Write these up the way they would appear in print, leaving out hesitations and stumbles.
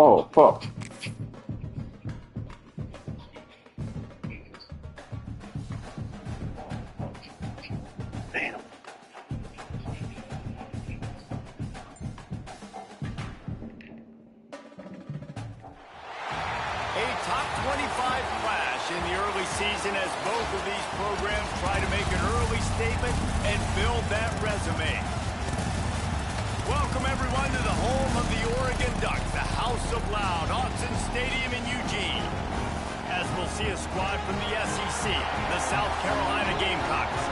Oh, fuck. Damn. A top 25 clash in the early season as both of these programs try to make an early statement and build that resume. Welcome everyone to the home of the Oregon Ducks, the House of Loud, Autzen Stadium in Eugene. As we'll see a squad from the SEC, the South Carolina Gamecocks,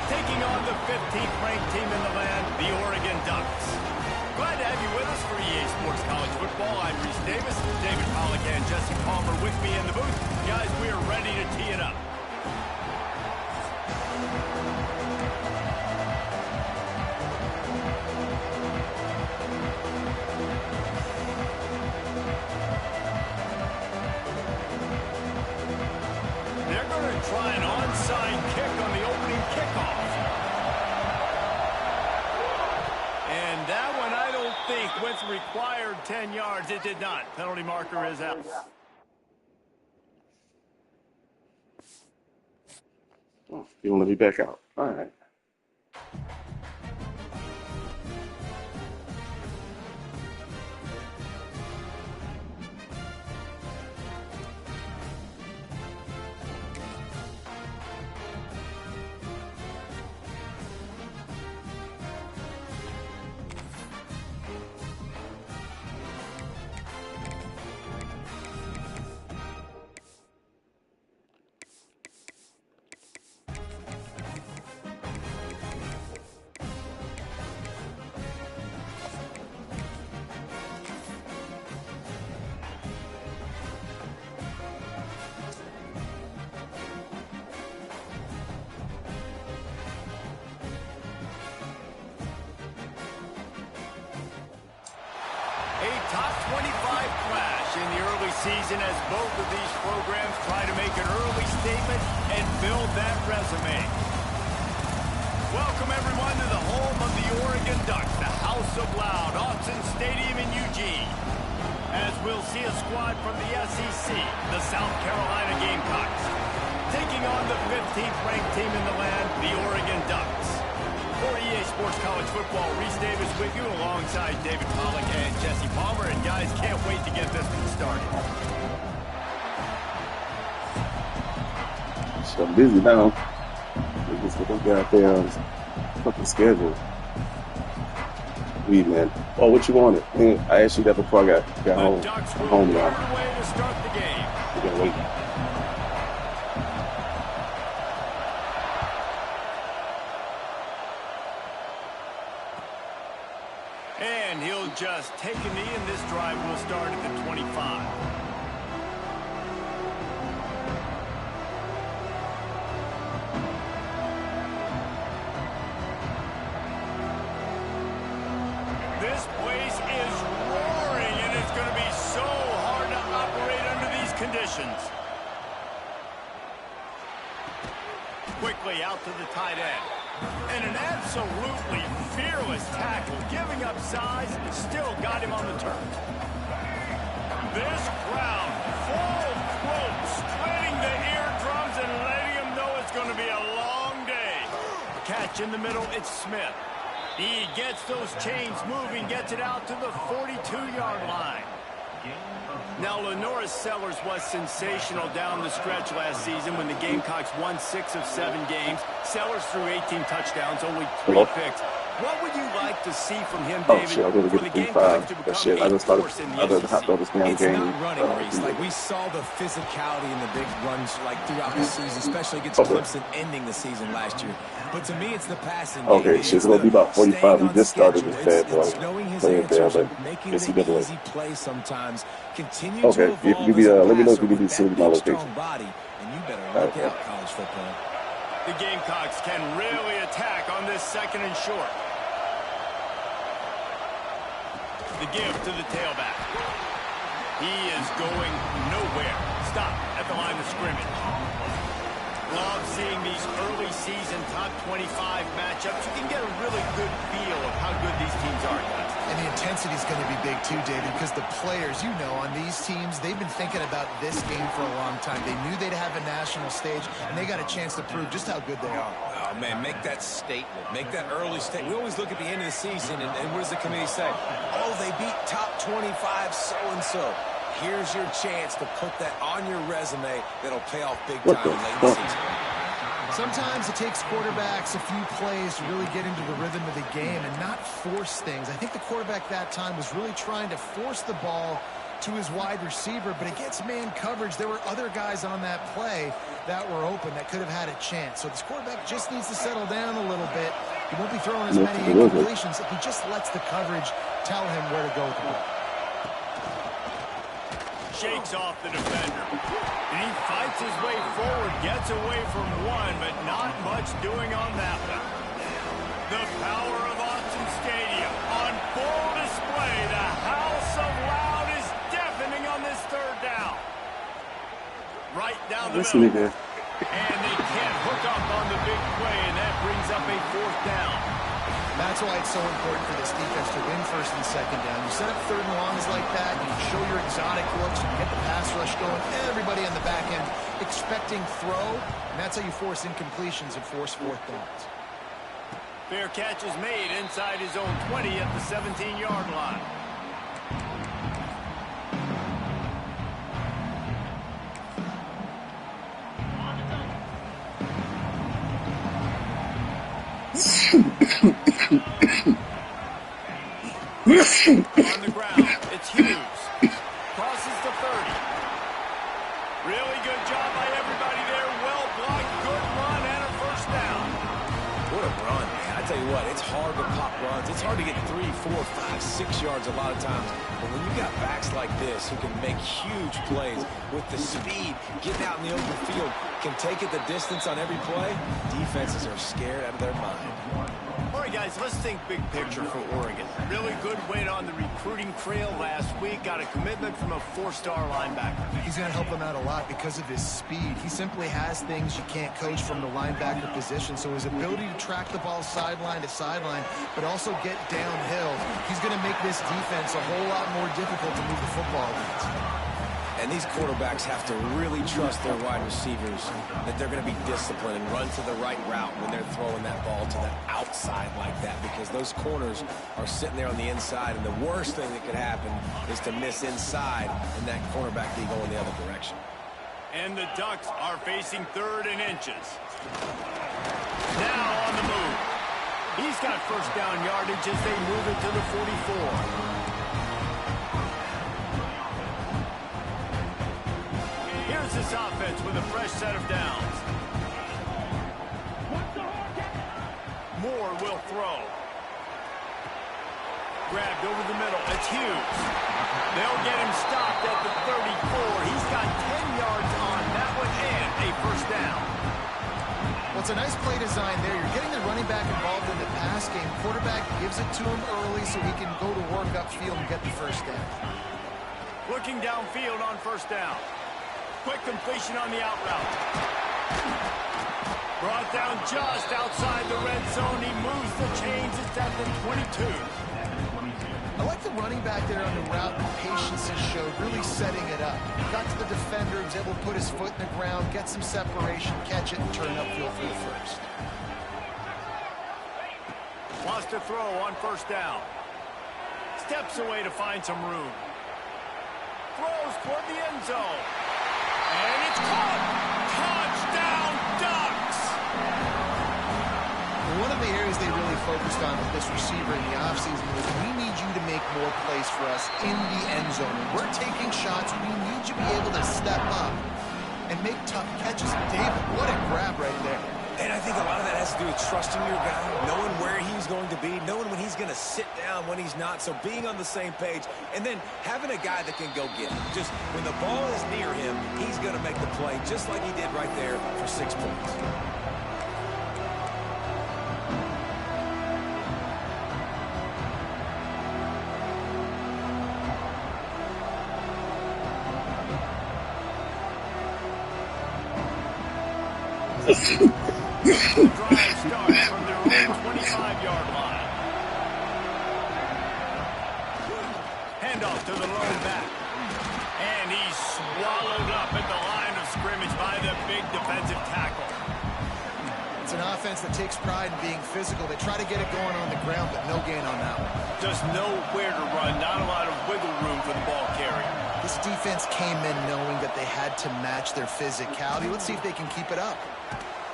taking on the 15th ranked team in the land, the Oregon Ducks. Glad to have you with us for EA Sports College Football. I'm Reese Davis, David Pollock and Jesse Palmer with me in the booth. Guys, we are ready to tee it up. They're going to try an onside kick on the opening kickoff. And that one, I don't think, went the required 10 yards. It did not. Penalty marker is out. Oh, you want to let me back out? All right. A top 25 clash in the early season as both of these programs try to make an early statement and build that resume. Welcome everyone to the home of the Oregon Ducks, the House of Loud, Autzen Stadium in Eugene. As we'll see a squad from the SEC, the South Carolina Gamecocks, taking on the 15th ranked team in the land, the Oregon Ducks. For EA Sports College Football, Reese Davis with you alongside David Pollock and Jesse Palmer. And guys, can't wait to get this one started. So I'm busy now. Just look out there on fucking schedule. Weed, man. Oh, what you wanted? Man, I asked you that before I got home. I'm home now. Way to start the game. You gotta wait. And he'll just take a knee, and this drive will start at the 25. This place is roaring, and it's going to be so hard to operate under these conditions. Quickly out to the tight end. And an absolutely fearless tackle, giving up size, and still got him on the turf. This crowd, full throat, splitting the eardrums and letting him know it's going to be a long day. Catch in the middle, it's Smith. He gets those chains moving, gets it out to the 42-yard line. Now, Lenora Sellers was sensational down the stretch last season when the Gamecocks won 6 of 7 games. Sellers threw 18 touchdowns, only 3 picks. What would you like to see from him, David, shit, I'm gonna for get the the Gamecocks to That become shit, I a just started, force in the I done SEC? hopped on this damn It's game. not running, Reese. Like, we saw the physicality in the big runs like throughout the season, especially against Clemson ending the season last year. But to me, it's the passing game. Okay, shit's gonna be about 45. We just started this bad boy. It's knowing his Playing there, answers, but making guess he the did easy play sometimes. Continue Okay, to evolve give me, as a let me know if passer you need with to send that me my big, location. strong body, and you better look out, college football. The Gamecocks can really attack on this 2nd and short. The give to the tailback. He is going nowhere. Stop at the line of scrimmage. Love seeing these early season top 25 matchups. You can get a really good feel of how good these teams are, guys. And the intensity is going to be big too, David, because the players, you know, on these teams, they've been thinking about this game for a long time. They knew they'd have a national stage, and they got a chance to prove just how good they are. Oh, man, make that statement. Make that early statement. We always look at the end of the season, and what does the committee say? Oh, they beat top 25 so-and-so. Here's your chance to put that on your resume that'll pay off big time late in the season. Sometimes it takes quarterbacks a few plays to really get into the rhythm of the game and not force things. I think the quarterback that time was really trying to force the ball to his wide receiver, but against man coverage, there were other guys on that play that were open that could have had a chance. So this quarterback just needs to settle down a little bit. He won't be throwing as many incompletions if he just lets the coverage tell him where to go with the ball. Shakes off the defender. And he fights his way forward, gets away from one, but not much doing on that one. The power of Austin Stadium on full display. The house of loud is deafening on this third down. Right down the middle. And they can't hook up on the big play, and that brings up a fourth down. That's why it's so important for this defense to win first and second down. You set up third and longs like that, you show your exotic looks, you get the pass rush going, everybody on the back end expecting throw, and that's how you force incompletions and force fourth downs. Fair catch is made inside his own 20 at the 17-yard line. On the ground, it's Hughes. Crosses the 30. Really good job by everybody there. Well blocked, good run, and a first down. What a run, man. I tell you what, it's hard to pop runs. It's hard to get 3, 4, 5, 6 yards a lot of times. But when you got backs like this who can make huge plays with the speed, getting out in the open field, can take it the distance on every play, defenses are scared out of their mind. All right, guys, let's think big picture for Oregon. Really good win on the recruiting trail last week. Got a commitment from a 4-star linebacker. He's going to help them out a lot because of his speed. He simply has things you can't coach from the linebacker position. So his ability to track the ball sideline to sideline, but also get downhill, he's going to make this defense a whole lot more difficult to move the football against. And these quarterbacks have to really trust their wide receivers that they're going to be disciplined and run to the right route when they're throwing that ball to the outside like that, because those corners are sitting there on the inside, and the worst thing that could happen is to miss inside and that cornerback be going the other direction. And the Ducks are facing 3rd and inches. Now on the move. He's got first down yardage as they move it to the 44. This offense with a fresh set of downs. Moore will throw. Grabbed over the middle. It's Hughes. They'll get him stopped at the 34. He's got 10 yards on that one and a first down. Well, it's a nice play design there. You're getting the running back involved in the pass game. Quarterback gives it to him early so he can go to work upfield and get the first down. Looking downfield on first down. Quick completion on the out route. Brought down just outside the red zone. He moves the chains. It's at the 22. I like the running back there on the route and the patience he showed, really setting it up. Got to the defender, was able to put his foot in the ground, get some separation, catch it, and turn upfield for the first. Wants to throw on first down. Steps away to find some room. Throws toward the end zone. And it's caught. Touchdown, Ducks! One of the areas they really focused on with this receiver in the offseason was, we need you to make more plays for us in the end zone. When we're taking shots, we need you to be able to step up and make tough catches. David, what a grab right there. And I think a lot of that has to do with trusting your guy, knowing where he's going to be, knowing when he's going to sit down, when he's not, so being on the same page, and then having a guy that can go get it. Just when the ball is near him, he's going to make the play, just like he did right there for 6 points. Drive starts from their own 25-yard line. handoff to the lone back. And he's swallowed up at the line of scrimmage by the big defensive tackle. It's an offense that takes pride in being physical. They try to get it going on the ground, but no gain on that one. Just nowhere to run, not a lot of wiggle room for the ball carrier. This defense came in knowing that they had to match their physicality. Let's see if they can keep it up.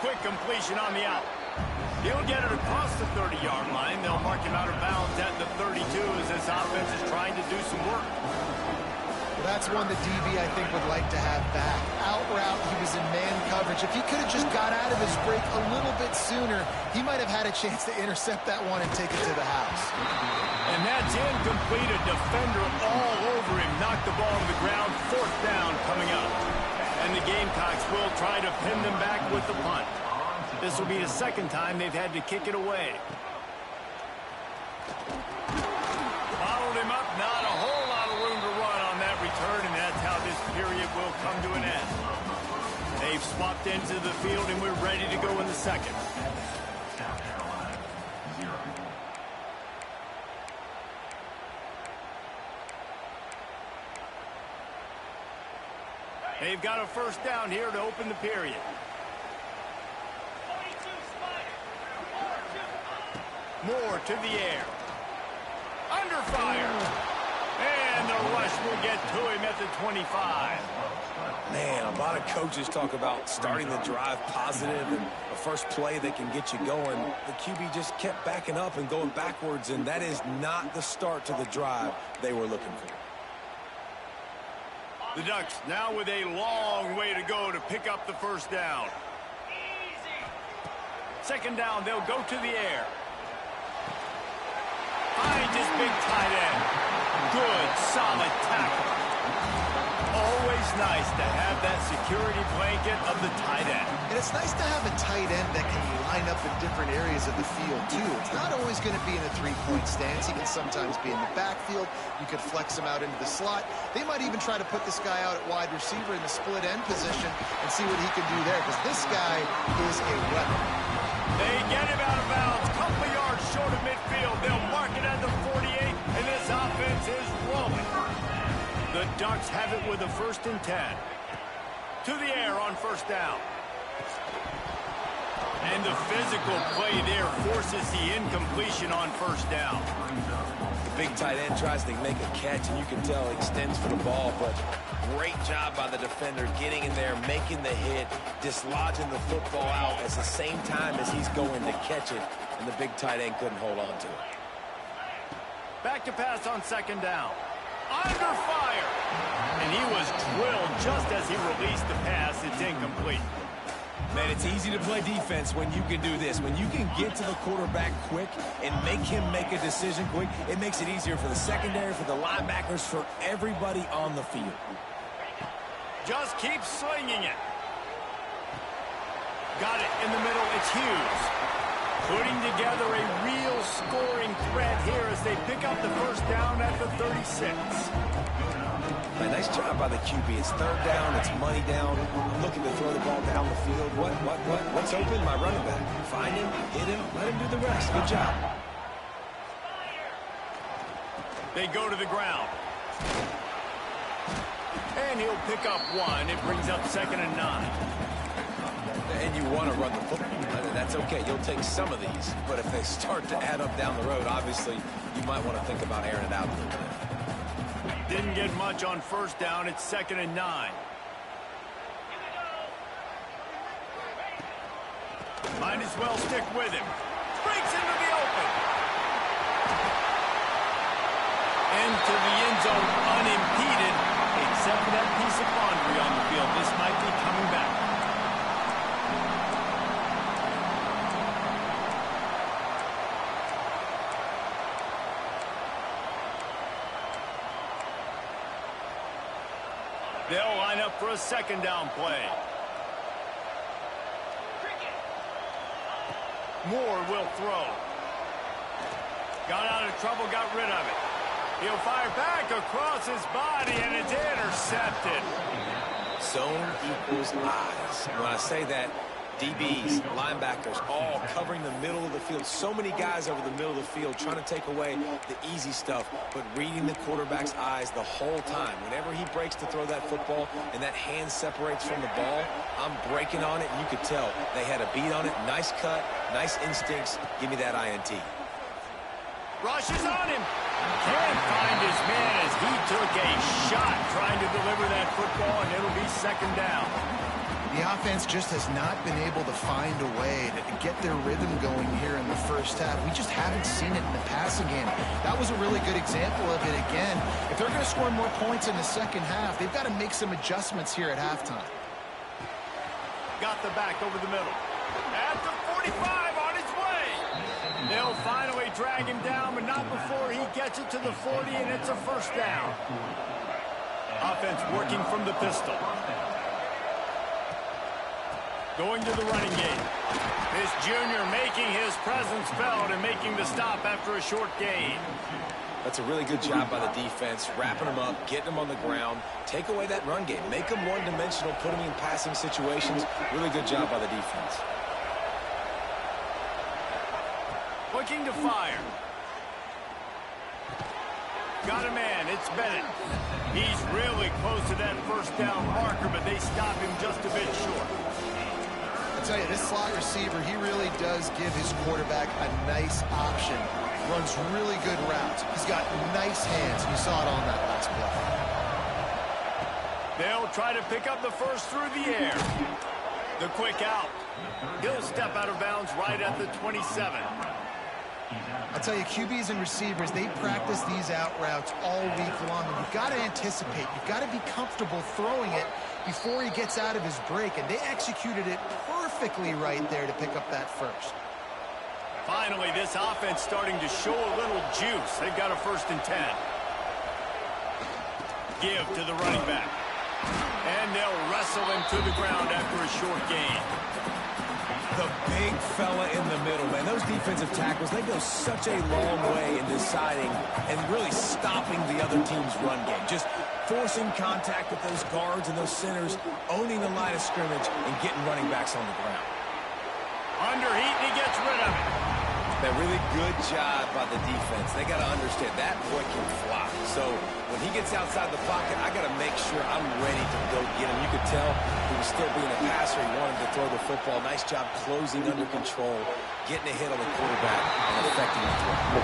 Quick completion on the out. He'll get it across the 30-yard line. They'll mark him out of bounds at the 32 as this offense is trying to do some work. That's one the DB, I think, would like to have back. Out route, he was in man coverage. If he could have just got out of his break a little bit sooner, he might have had a chance to intercept that one and take it to the house. And that's incomplete. A defender all over him. Knocked the ball to the ground. 4th down coming up. And the Gamecocks will try to pin them back with the punt. This will be the 2nd time they've had to kick it away. Followed him up. Not a whole lot of room to run on that return, and that's how this period will come to an end. They've swapped into the field, and we're ready to go in the 2nd. They've got a 1st down here to open the period. Moore to the air. Under fire. And the rush will get to him at the 25. Man, a lot of coaches talk about starting the drive positive and the first play that can get you going. The QB just kept backing up and going backwards, and that is not the start to the drive they were looking for. The Ducks now with a long way to go to pick up the 1st down. 2nd down, they'll go to the air. Finds his big tight end. Good, solid tackle. Always nice to have that security blanket of the tight end. And it's nice to have a tight end that can line up in different areas of the field, too. It's not always going to be in a 3-point stance. He can sometimes be in the backfield. You could flex him out into the slot. They might even try to put this guy out at wide receiver in the split end position and see what he can do there, because this guy is a weapon. They get him out of bounds. Couple yards short of midfield. They'll mark it at the 48, and this offense is rolling. The Ducks have it with a 1st and 10. To the air on 1st down. And the physical play there forces the incompletion on 1st down. The big tight end tries to make a catch, and you can tell he extends for the ball, but great job by the defender getting in there, making the hit, dislodging the football out at the same time as he's going to catch it, and the big tight end couldn't hold on to it. Back to pass on 2nd down. Under fire. And he was drilled just as he released the pass. It's incomplete. Man, it's easy to play defense when you can do this. When you can get to the quarterback quick and make him make a decision quick, it makes it easier for the secondary, for the linebackers, for everybody on the field. Just keep slinging it. Got it in the middle. It's Hughes. Putting together a real scoring threat here as they pick up the 1st down at the 36. Man, nice job by the QB. It's 3rd down. It's money down. I'm looking to throw the ball down the field. What's open? My running back. Find him, hit him, let him do the rest. Good job. They go to the ground. And he'll pick up 1. It brings up 2nd and 9. And you want to run the football. That's okay. You'll take some of these. But if they start to add up down the road, obviously, you might want to think about airing it out a little bit. Didn't get much on 1st down. It's 2nd and 9. Might as well stick with him. Breaks into the open. Into the end zone unimpeded. Except for that piece of laundry on the field. This might be coming back. They'll line up for a 2nd down play. Moore will throw. Got out of trouble, got rid of it. He'll fire back across his body, and it's intercepted. Zone equals eyes. When I say that, DBs, linebackers, all covering the middle of the field. So many guys over the middle of the field trying to take away the easy stuff, but reading the quarterback's eyes the whole time. Whenever he breaks to throw that football and that hand separates from the ball, I'm breaking on it, and you could tell they had a beat on it. Nice cut, nice instincts. Give me that INT. Rushes on him. Can't find his man as he took a shot trying to deliver that football, and it'll be second down. The offense just has not been able to find a way to get their rhythm going here in the first half. We just haven't seen it in the passing game. That was a really good example of it again. If they're going to score more points in the second half, they've got to make some adjustments here at halftime. Got the back over the middle. At the 45, on his way. They'll finally drag him down, but not before he gets it to the 40, and it's a first down. Offense working from the pistol. Going to the running game. This junior making his presence felt and making the stop after a short gain. That's a really good job by the defense, wrapping them up, getting them on the ground. Take away that run game. Make them one-dimensional, put them in passing situations. Really good job by the defense. Looking to fire. Got a man. It's Bennett. He's really close to that first down marker, but they stop him just a bit short. I tell you, this slot receiver, he really does give his quarterback a nice option. Runs really good routes. He's got nice hands. You saw it on that last play. They'll try to pick up the first through the air. The quick out. He'll step out of bounds right at the 27. I tell you, QBs and receivers, they practice these out routes all week long. And you've got to anticipate. You've got to be comfortable throwing it before he gets out of his break. And they executed it perfectly right there to pick up that first. Finally, this offense starting to show a little juice. They've got a 1st and 10. Give to the running back. And they'll wrestle him to the ground after a short gain. The big fella in the middle, man. Those defensive tackles, they go such a long way in deciding and really stopping the other team's run game. Just forcing contact with those guards and those centers, owning the line of scrimmage, and getting running backs on the ground. Under heat, and he gets rid of it. A really good job by the defense. They got to understand that boy can fly. So when he gets outside the pocket, I got to make sure I'm ready to go get him. You could tell he was still being a passer. He wanted to throw the football. Nice job closing under control, getting a hit on the quarterback, and affecting the throw.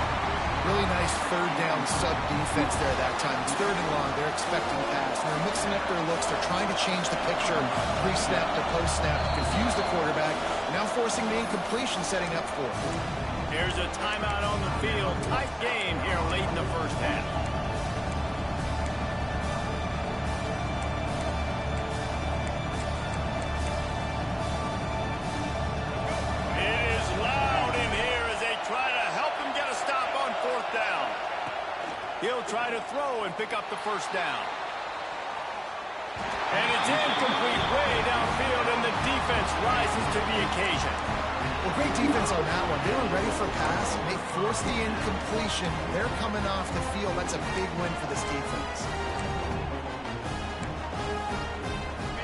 Really nice third down sub defense there that time. It's 3rd and long. They're expecting pass. They're mixing up their looks. They're trying to change the picture pre-snap to post-snap to confuse the quarterback. Now forcing the incompletion, setting up for it. Here's a timeout on the field. Tight game here late in the first half. It is loud in here as they try to help him get a stop on 4th down. He'll try to throw and pick up the first down. And it's incomplete way downfield, and the defense rises to the occasion. Well, great defense on that one. They were ready for a pass, and they forced the incompletion. They're coming off the field. That's a big win for this defense.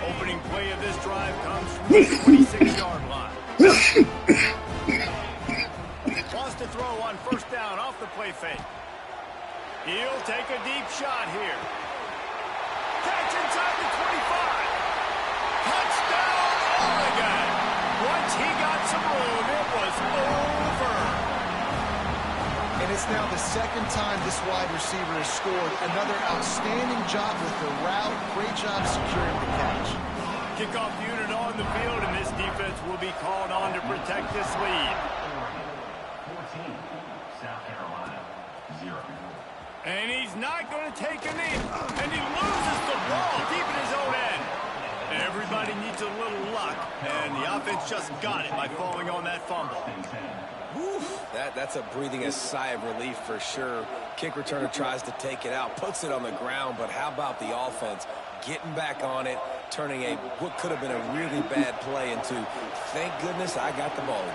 Opening play of this drive comes from the 26-yard line. Wants to throw on 1st down off the play fake. He'll take a deep shot here. Catch inside the 25. Touchdown, Oregon. Once he got some room, it was over. And it's now the 2nd time this wide receiver has scored. Another outstanding job with the route. Great job securing the catch. Kickoff unit on the field, and this defense will be called on to protect this lead. 14, South Carolina, 0. And he's not going to take a knee. And he loses the ball deep in his own end. Everybody needs a little luck, and the offense just got it by falling on that fumble. That's a breathing a sigh of relief for sure. Kick returner tries to take it out, puts it on the ground, but how about the offense getting back on it, turning what could have been a really bad play into, thank goodness I got the ball.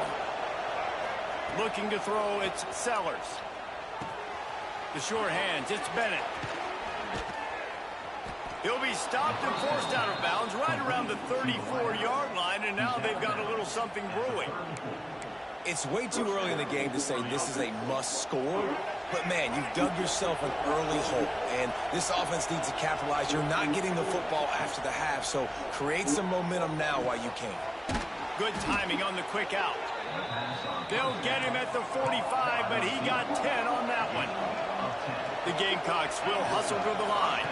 Looking to throw, it's Sellers. The short hands, it's Bennett. He'll be stopped and forced out of bounds right around the 34-yard line, and now they've got a little something brewing. It's way too early in the game to say this is a must score, but man, you've dug yourself an early hole, and this offense needs to capitalize. You're not getting the football after the half, so create some momentum now while you can. Good timing on the quick out. They'll get him at the 45, but he got 10 on that one. The Gamecocks will hustle to the line.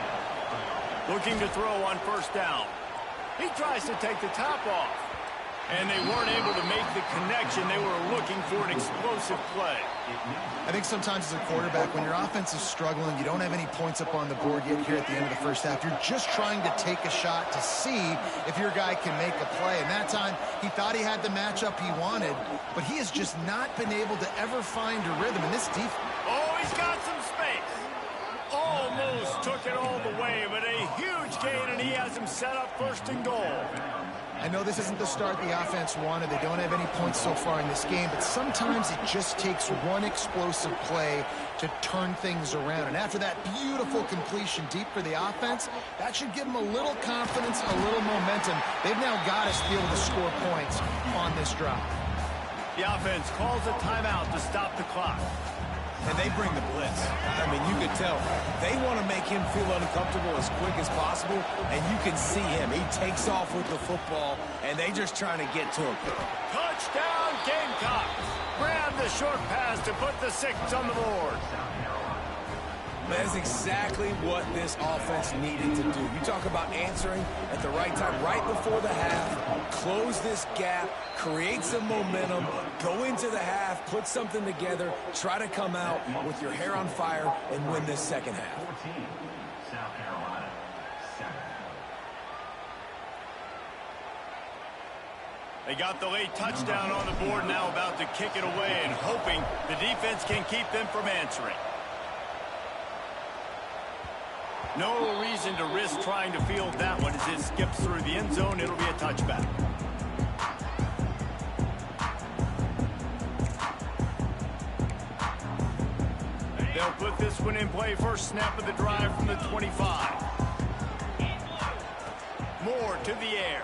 Looking to throw on first down. He tries to take the top off. And they weren't able to make the connection. They were looking for an explosive play. I think sometimes as a quarterback, when your offense is struggling, you don't have any points up on the board yet here at the end of the first half. You're just trying to take a shot to see if your guy can make a play. And that time, he thought he had the matchup he wanted, but he has just not been able to ever find a rhythm in this defense. Oh, he's got some space. Almost took it all the way, but a huge gain, and he has him set up first and goal. I know this isn't the start the offense wanted. They don't have any points so far in this game, but sometimes it just takes one explosive play to turn things around. And after that beautiful completion deep for the offense, that should give them a little confidence, a little momentum. They've now got us to be able to score points on this drive. The offense calls a timeout to stop the clock. And they bring the blitz. I mean, you could tell. They want to make him feel uncomfortable as quick as possible, and you can see him. He takes off with the football, and they just trying to get to him. Touchdown, Gamecocks. Grab the short pass to put the 6 on the board. That's exactly what this offense needed to do. You talk about answering at the right time, right before the half, close this gap, create some momentum, go into the half, put something together, try to come out with your hair on fire and win this second half. 14, South Carolina, 7. They got the late touchdown on the board, now about to kick it away and hoping the defense can keep them from answering. No reason to risk trying to field that one as it skips through the end zone. It'll be a touchback. They'll put this one in play. First snap of the drive from the 25. Moore to the air.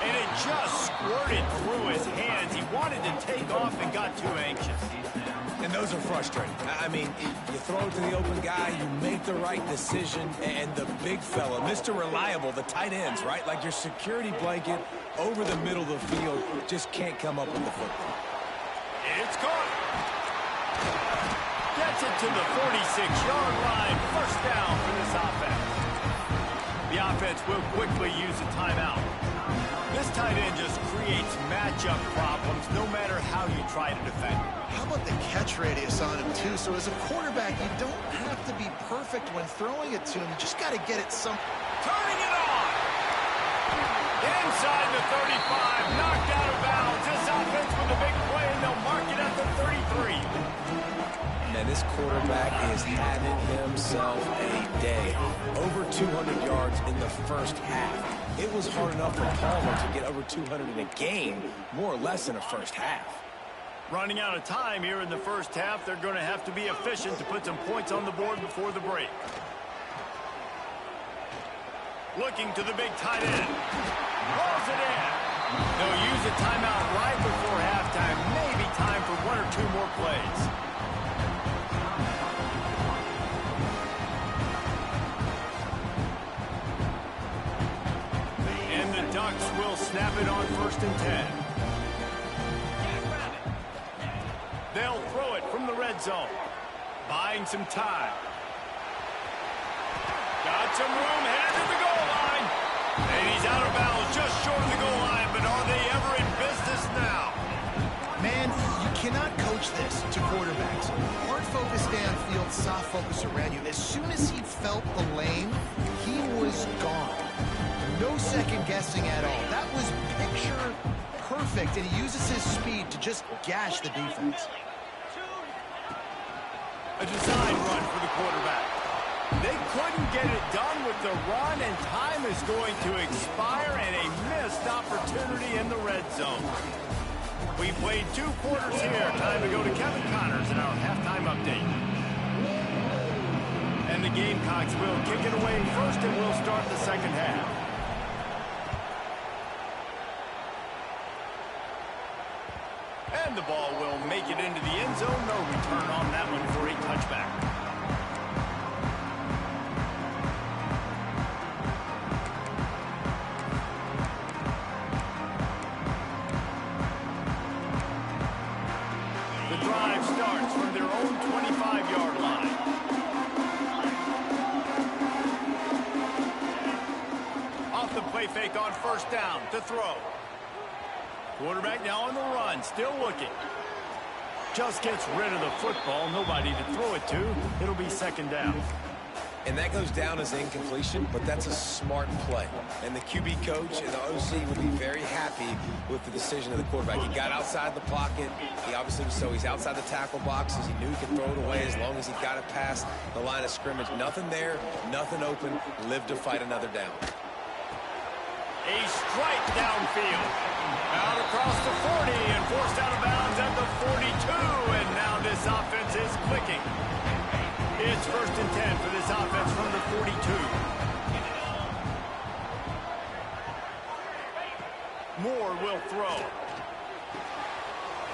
And it just squirted through his hands. He wanted to take off and got too anxious. And those are frustrating. I mean, you throw it to the open guy, you make the right decision, and the big fella, Mr. Reliable, the tight ends, right? Like your security blanket over the middle of the field, just can't come up with the football. It's caught. Gets it to the 46-yard line. First down for this offense. The offense will quickly use a timeout. This tight end just creates matchup problems no matter how you try to defend. How about the catch radius on him, too? So as a quarterback, you don't have to be perfect when throwing it to him. You just got to get it some... Turning it on! Inside the 35, knocked out of bounds. This offense with a big play, and they'll mark it at the 33. Man, this quarterback is having himself a day. Over 200 yards in the first half. It was hard enough for Palmer to get over 200 in a game, more or less in a first half. Running out of time here in the first half, they're going to have to be efficient to put some points on the board before the break. Looking to the big tight end. Rolls it in. They'll use a timeout right before halftime. Maybe time for 1 or 2 more plays. And the Ducks will snap it on 1st and 10. They'll throw it from the red zone. Buying some time. Got some room, headed to the goal line. And he's out of bounds just short of the goal line, but are they ever in business now? Man, you cannot coach this to quarterbacks. Hard focus downfield, soft focus around you. As soon as he felt the lane, he was gone. No second guessing at all. That was picture perfect, and he uses his speed to just gash the defense. A design run for the quarterback. They couldn't get it done with the run, and time is going to expire, and a missed opportunity in the red zone. We played 2 quarters here. Time to go to Kevin Connors in our halftime update. And the Gamecocks will kick it away first, and we'll start the second half. And the ball will make it into the end zone. No return on that one for a touchback. The drive starts from their own 25-yard line. Off the play fake on first down to throw. Quarterback now on the run, still looking. Just gets rid of the football, nobody to throw it to. It'll be second down. And that goes down as incompletion, but that's a smart play. And the QB coach and the OC will be very happy with the decision of the quarterback. He got outside the pocket. He obviously, so he's outside the tackle boxes. He knew he could throw it away as long as he got it past the line of scrimmage. Nothing there, nothing open. Lived to fight another down. A strike downfield. Out across the 40 and forced out of bounds at the 42. And now this offense is clicking. It's 1st and 10 for this offense from the 42. Moore will throw.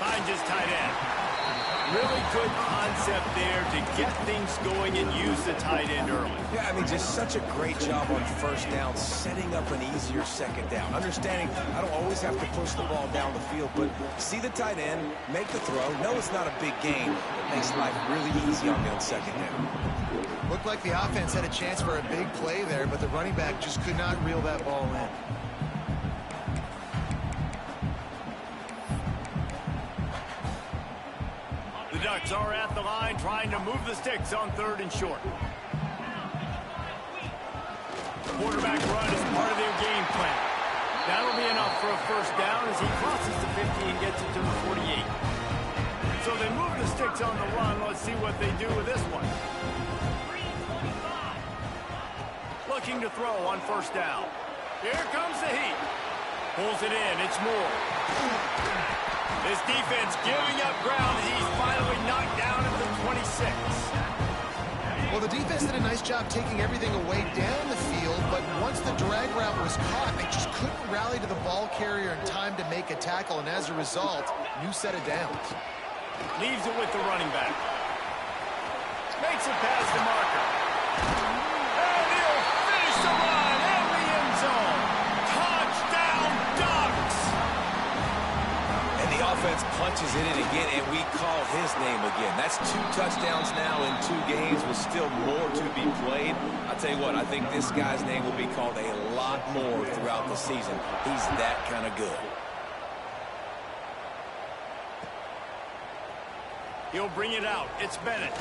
Finds his tight end. Really good concept there to get things going and use the tight end early. Yeah, I mean, just such a great job on first down, setting up an easier second down. Understanding I don't always have to push the ball down the field, but see the tight end, make the throw. No, it's not a big gain. It makes life really easy on me on second down. Looked like the offense had a chance for a big play there, but the running back just could not reel that ball in. The Ducks are at the line trying to move the sticks on 3rd and short. The quarterback run is part of their game plan. That'll be enough for a first down as he crosses the 50 and gets it to the 48. So they move the sticks on the run. Let's see what they do with this one. Looking to throw on first down. Here comes the heat. Pulls it in. It's Moore. This defense giving up ground as he's finally knocked down at the 26. Well, the defense did a nice job taking everything away down the field, but once the drag route was caught, they just couldn't rally to the ball carrier in time to make a tackle, and as a result, new set of downs. Leaves it with the running back. Makes it past the marker. And he'll finish the run in the end zone. Touchdown, Ducks! And the offense punches it in again, and we call his name again. That's 2 touchdowns now in 2 games with still more to be played. I'll tell you what, I think this guy's name will be called a lot more throughout the season. He's that kind of good. He'll bring it out. It's Bennett.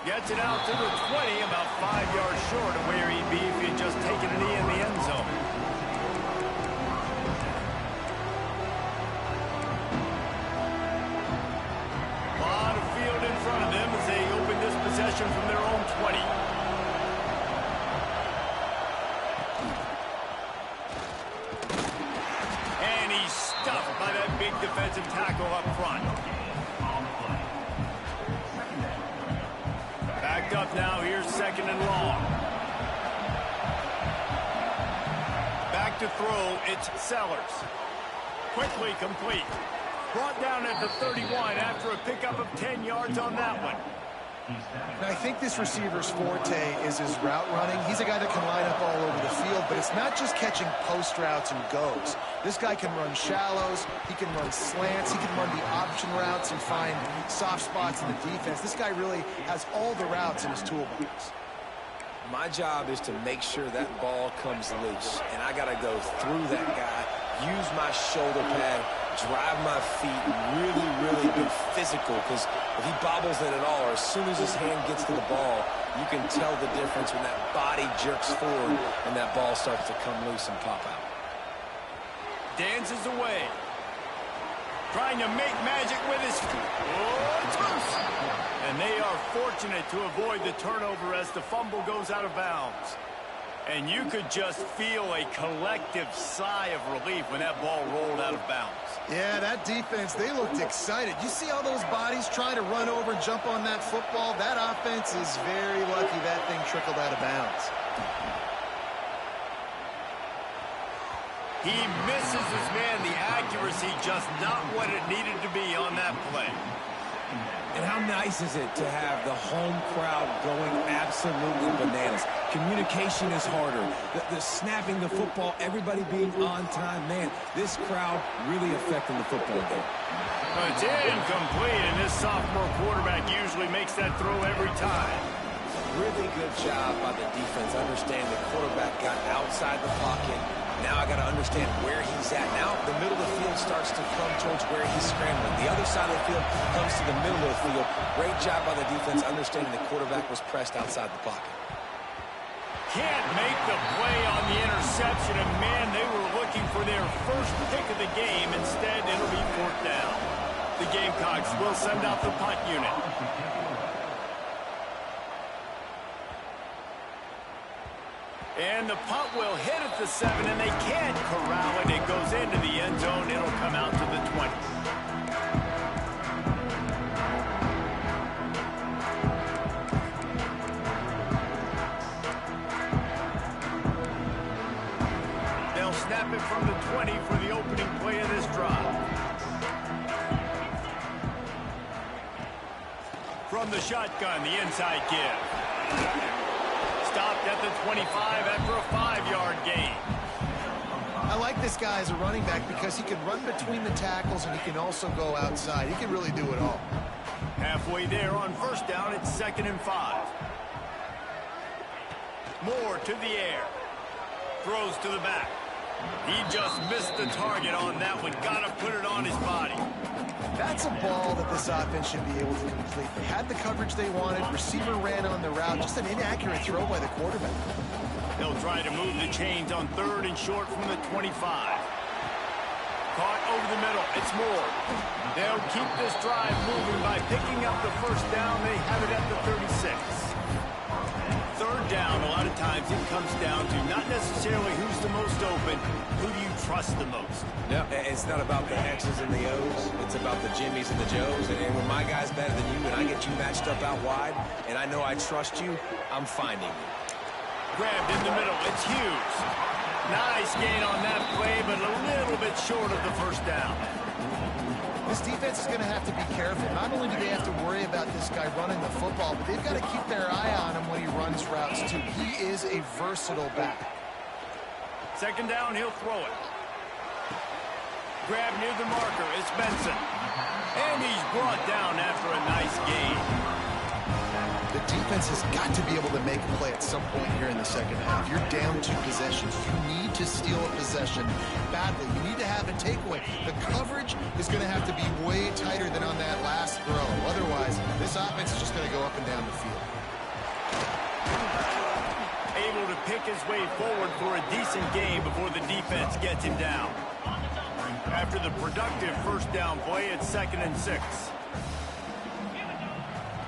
Gets it out to the 20, about 5 yards short of where he'd be if he'd just taken a knee in the end zone. A lot of field in front of them as they open this possession from their own 20. And he's stuffed by that big defensive tackle up front. Backed up now, here's 2nd and long. Back to throw, it's Sellers. Quickly complete. Brought down at the 31 after a pickup of 10 yards on that one. Now, I think this receiver's forte is his route running. He's a guy that can line up all over the field, but it's not just catching post routes and goes. This guy can run shallows, he can run slants, he can run the option routes and find soft spots in the defense. This guy really has all the routes in his toolbox. My job is to make sure that ball comes loose, and I got to go through that guy, use my shoulder pad, drive my feet, really be physical, because if he bobbles it at all, or as soon as his hand gets to the ball, you can tell the difference when that body jerks forward and that ball starts to come loose and pop out. Dances away. Trying to make magic with his feet. Oh, it's loose. And they are fortunate to avoid the turnover as the fumble goes out of bounds. And you could just feel a collective sigh of relief when that ball rolled out of bounds. Yeah, that defense, they looked excited. You see all those bodies trying to run over and jump on that football? That offense is very lucky that thing trickled out of bounds. He misses his man. The accuracy just not what it needed to be on that play. And how nice is it to have the home crowd going absolutely bananas? Communication is harder. The snapping the football, everybody being on time. Man, this crowd really affecting the football game. It's incomplete, and this sophomore quarterback usually makes that throw every time. Really good job by the defense. Understand the quarterback got outside the pocket. Now I got to understand where he's at. Now the middle of the field starts to come towards where he's scrambling. The other side of the field comes to the middle of the field. Great job by the defense, understanding the quarterback was pressed outside the pocket. Can't make the play on the interception, and man, they were looking for their first pick of the game. Instead, it'll be fourth down. The Gamecocks will send out the punt unit. And the punt will hit at the 7, and they can't corral it. It goes into the end zone. It'll come out to the 20. They'll snap it from the 20 for the opening play of this drive. From the shotgun, the inside give. Stopped at the 25 after a 5-yard gain. I like this guy as a running back because he can run between the tackles and he can also go outside. He can really do it all. Halfway there on first down, it's 2nd and 5. Moore to the air. Throws to the back. He just missed the target on that one. Got to put it on his body. That's a ball that this offense should be able to complete. They had the coverage they wanted. Receiver ran on the route. Just an inaccurate throw by the quarterback. They'll try to move the chains on 3rd and short from the 25. Caught over the middle. It's Moore. They'll keep this drive moving by picking up the first down. They have it at the 36. 3rd down, a lot of times it comes down to not necessarily who's the most open, who do you trust the most? No, it's not about the X's and the O's. It's about the Jimmys and the Joes. And when my guy's better than you and I get you matched up out wide and I know I trust you, I'm finding you. Grabbed in the middle. It's Hughes. Nice gain on that play, but a little bit short of the first down. This defense is going to have to be careful. Not only do they have to worry about this guy running the football, but they've got to keep their eye on him when he runs routes, too. He is a versatile back. 2nd down, he'll throw it. Grab near the marker. It's Benson. And he's brought down after a nice gain. The defense has got to be able to make a play at some point here in the second half. You're down 2 possessions. You need to steal a possession badly. You need to have a takeaway. The coverage is going to have to be way tighter than on that last throw. Otherwise, this offense is just going to go up and down the field. Able to pick his way forward for a decent game before the defense gets him down. After the productive first down play, it's 2nd and 6.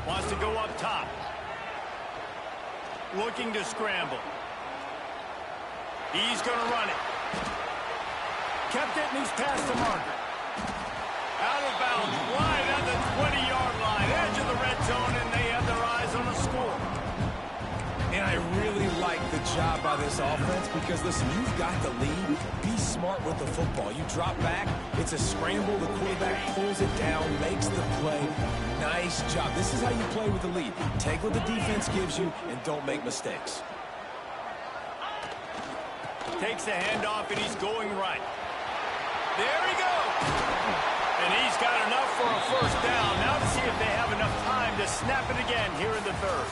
Wants to go up top. Looking to scramble. He's going to run it. Kept it, and he's past the marker. Out of bounds, right at the 20-yard line, edge of the red zone, and they have their eyes on a score. And I really like the job by this offense because, listen, you've got the lead. Be smart with the football. You drop back, it's a scramble. The quarterback pulls it down, makes the play. Nice job. This is how you play with the lead. Take what the defense gives you and don't make mistakes. Takes the handoff, and he's going right. There he goes. And he's got enough for a first down. Now to see if they have enough time to snap it again here in the 3rd.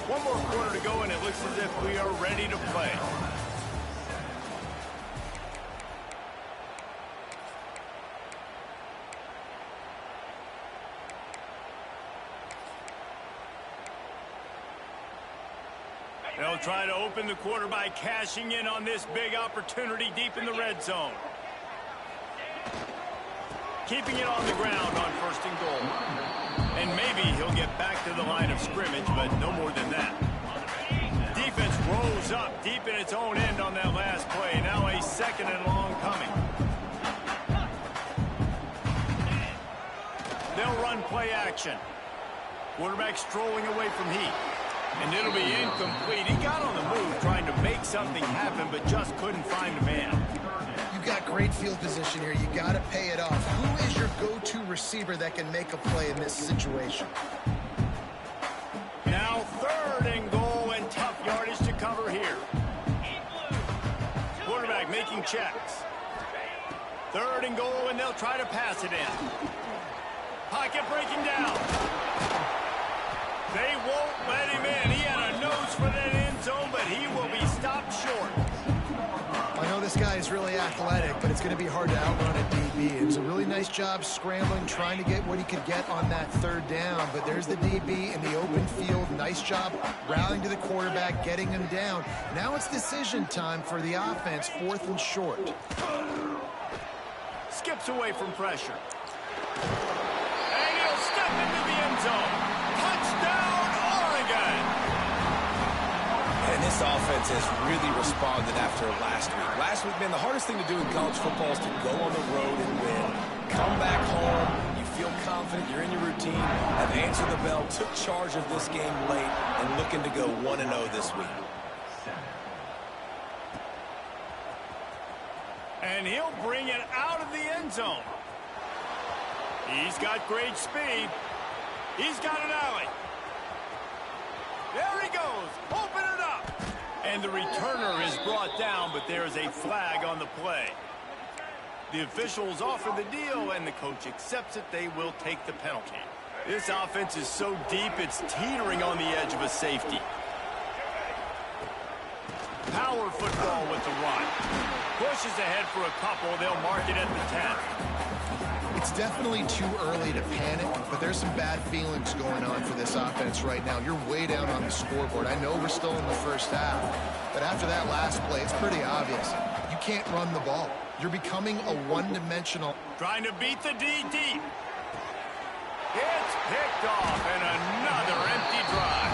One more quarter to go, and it looks as if we are ready to play. They'll try to open the quarter by cashing in on this big opportunity deep in the red zone. Keeping it on the ground on 1st and goal. And maybe he'll get back to the line of scrimmage, but no more than that. Defense Rose up deep in its own end on that last play. Now a second and long coming. They'll run play action. Quarterback strolling away from heat. And it'll be incomplete. He got on the move trying to make something happen, but just couldn't find a man. You got great field position here. You got to pay it off. Who is your go-to receiver that can make a play in this situation? Now 3rd and goal and tough yardage to cover here. Quarterback making checks. 3rd and goal, and they'll try to pass it in. Pocket breaking down. They won't let him in. He had a nose for that end zone, but he will be stopped short. I know this guy is really athletic, but it's going to be hard to outrun a DB. It was a really nice job scrambling, trying to get what he could get on that 3rd down. But there's the DB in the open field. Nice job rallying to the quarterback, getting him down. Now it's decision time for the offense, 4th and short. Skips away from pressure. And he'll step into the end zone. Touchdown, Oregon! And this offense has really responded after last week. Last week, man, the hardest thing to do in college football is to go on the road and win. Come back home, you feel confident, you're in your routine, have answered the bell, took charge of this game late, and looking to go 1-0 this week. And he'll bring it out of the end zone. He's got great speed. He's got an alley. There he goes. Open it up. And the returner is brought down, but there is a flag on the play. The officials offer the deal, and the coach accepts it. They will take the penalty. This offense is so deep, it's teetering on the edge of a safety. Power football with the run. Pushes ahead for a couple. They'll mark it at the 10. It's definitely too early to panic, but there's some bad feelings going on for this offense right now. You're way down on the scoreboard. I know we're still in the first half, but after that last play, it's pretty obvious. You can't run the ball. You're becoming a one-dimensional. Trying to beat the D deep. It's picked off, and another empty drive.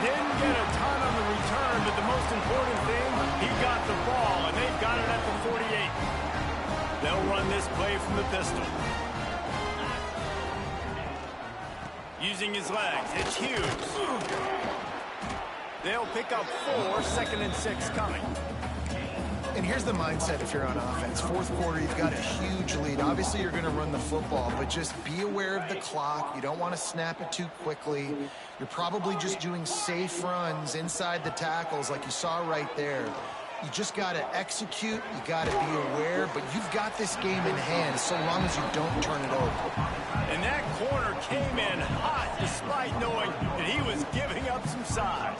Didn't get a ton on the return, but the most important thing, he got the ball, and they've got it at the 48. They'll run this play from the pistol. Using his legs, it's Hughes. They'll pick up 4, 2nd and 6 coming. And here's the mindset if you're on offense. 4th quarter, you've got a huge lead. Obviously, you're going to run the football, but just be aware of the clock. You don't want to snap it too quickly. You're probably just doing safe runs inside the tackles like you saw right there. You just got to execute. You got to be aware, but you've got this game in hand so long as you don't turn it over. And that corner came in hot despite knowing that he was giving up some size.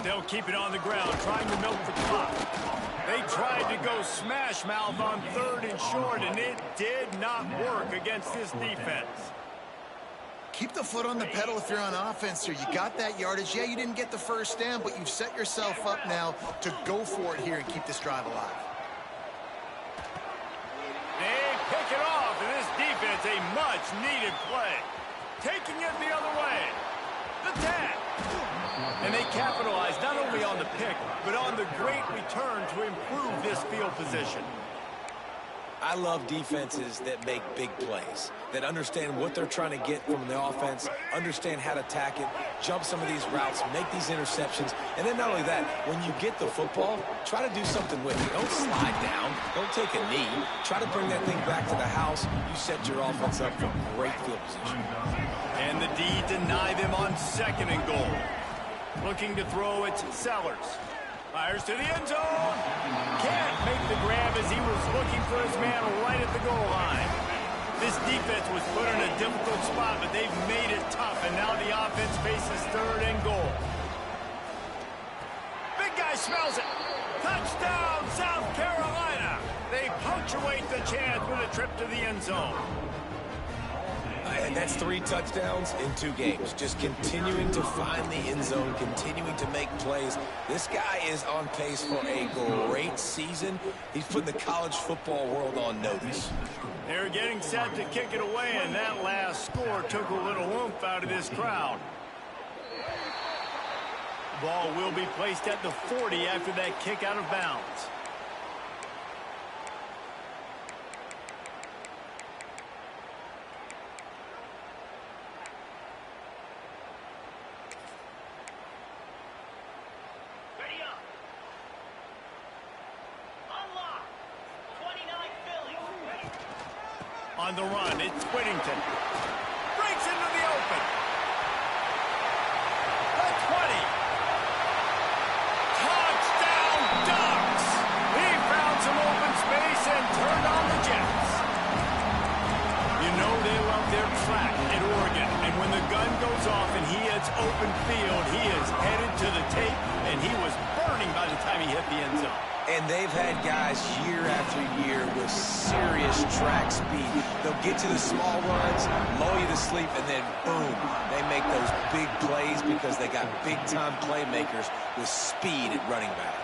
They'll keep it on the ground, trying to milk the clock. They tried to go smash mouth on 3rd and short, and it did not work against this defense. Keep the foot on the pedal if you're on offense here. You got that yardage. Yeah, you didn't get the first down, but you've set yourself up now to go for it here and keep this drive alive. They pick it off, and this defense, a much-needed play. Taking it the other way. The 10. And they capitalize not only on the pick, but on the great return to improve this field position. I love defenses that make big plays, that understand what they're trying to get from the offense, understand how to attack it, jump some of these routes, make these interceptions, and then not only that, when you get the football, try to do something with it. Don't slide down. Don't take a knee. Try to bring that thing back to the house. You set your offense up for great field position. And the D deny them on 2nd and goal. Looking to throw, it's Sellers. Fires to the end zone. Can't make the grab as he was looking for his man right at the goal line. This defense was put in a difficult spot, but they've made it tough, and now the offense faces 3rd and goal. Big guy smells it. Touchdown, South Carolina. They punctuate the chance with a trip to the end zone. And that's 3 touchdowns in 2 games. Just continuing to find the end zone, continuing to make plays. This guy is on pace for a great season. He's putting the college football world on notice. They're getting set to kick it away, and that last score took a little oomph out of this crowd. Ball will be placed at the 40 after that kick out of bounds. On the run, it's Whittington. Breaks into the open. The 20. Touchdown Ducks! He found some open space and turned on the Jets. You know they love their track at Oregon. And when the gun goes off and he hits open field, he is headed to the tape, and he was burning by the time he hit the end zone. And they've had guys year after year with serious track speed. They'll get to the small runs, lull you to sleep, and then boom, they make those big plays because they got big-time playmakers with speed at running back.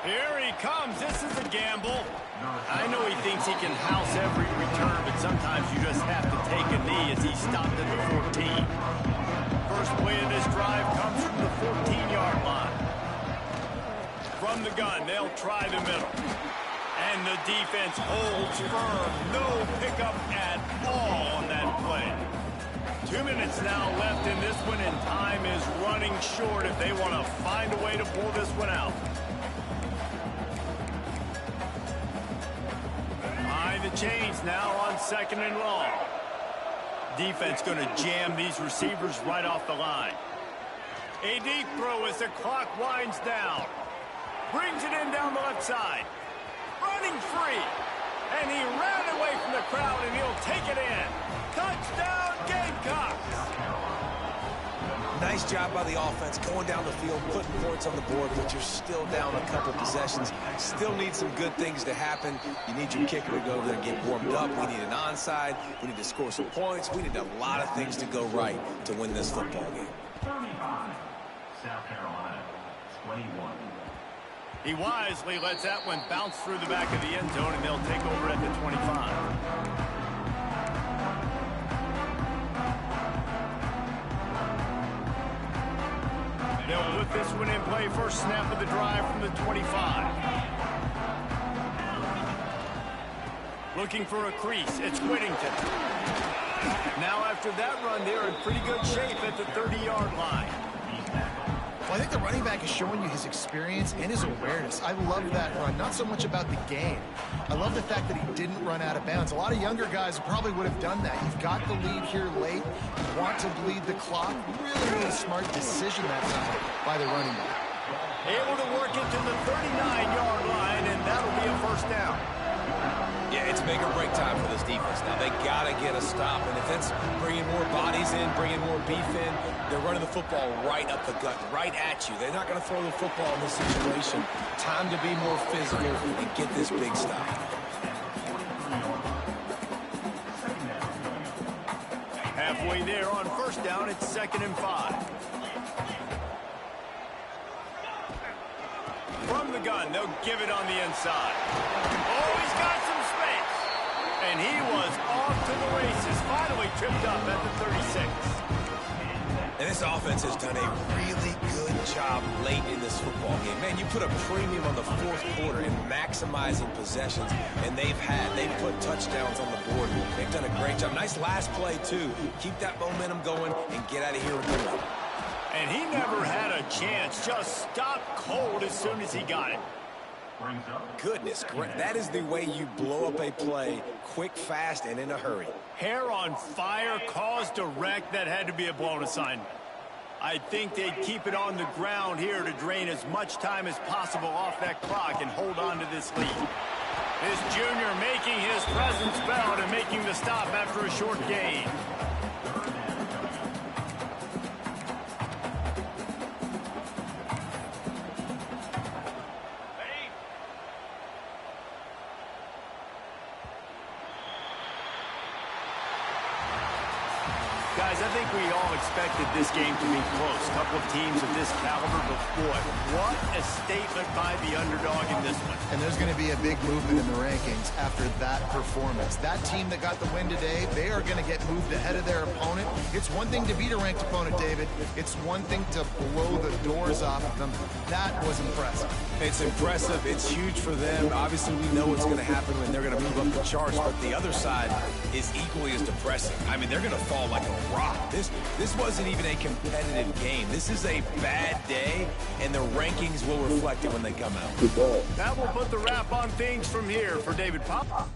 Here he comes. This is a gamble. I know he thinks he can house every return, but sometimes you just have to take a knee as he stopped at the 14. First play of this drive comes from the 14-yard line. From the gun, they'll try the middle. And the defense holds firm. No pickup at all on that play. 2 minutes now left in this one, and time is running short if they want to find a way to pull this one out. Behind the chains now on 2nd and long. Defense going to jam these receivers right off the line. A deep throw as the clock winds down. Brings it in down the left side. Running free. And he ran away from the crowd, and he'll take it in. Touchdown, Gamecocks. Nice job by the offense going down the field, putting points on the board, but you're still down a couple possessions. Still need some good things to happen. You need your kicker to go over there and get warmed up. We need an onside. We need to score some points. We need a lot of things to go right to win this football game. 35, South Carolina, 21. He wisely lets that one bounce through the back of the end zone, and they'll take over at the 25. They'll put this one in play. First snap of the drive from the 25. Looking for a crease. It's Whittington. Now after that run, they're in pretty good shape at the 30-yard line. Well, I think the running back is showing you his experience and his awareness. I love that run, not so much about the game. I love the fact that he didn't run out of bounds. A lot of younger guys probably would have done that. You've got the lead here late. You want to bleed the clock. Really smart decision that time by the running back. Able to work it to the 39-yard line, and that'll be a first down. Yeah, it's make or break time for this defense now. They got to get a stop, and if it's bringing more bodies in, bringing more beef in, they're running the football right up the gut, right at you. They're not going to throw the football in this situation. Time to be more physical and get this big stop. Halfway there on first down, it's 2nd and 5. From the gun, they'll give it on the inside. Oh, he's got some space. And he was off to the races. Finally tripped up at the 36. And this offense has done a really good job late in this football game. Man, you put a premium on the fourth quarter in maximizing possessions, and they've put touchdowns on the board. They've done a great job. Nice last play, too. Keep that momentum going and get out of here with the win. And he never had a chance. Just stopped cold as soon as he got it. Goodness, that is the way you blow up a play quick, fast, and in a hurry. Hair on fire, caused a wreck. That had to be a blown assignment. I think they'd keep it on the ground here to drain as much time as possible off that clock and hold on to this lead. This junior making his presence felt and making the stop after a short gain. Guys, I think we all expected this game to be close. A couple of teams of this caliber, but boy, what a statement by the underdog in this one. And there's going to be a big movement in the rankings after that performance. That team that got the win today, they are going to get moved ahead of their opponent. It's one thing to beat a ranked opponent, David. It's one thing to blow the doors off of them. That was impressive. It's impressive. It's huge for them. Obviously, we know what's going to happen when they're going to move up the charts, but the other side is equally as depressing. I mean, they're going to fall like a rock. This wasn't even a competitive game. This is a bad day, and the rankings will reflect it when they come out. That will put the wrap on things from here for David Pop.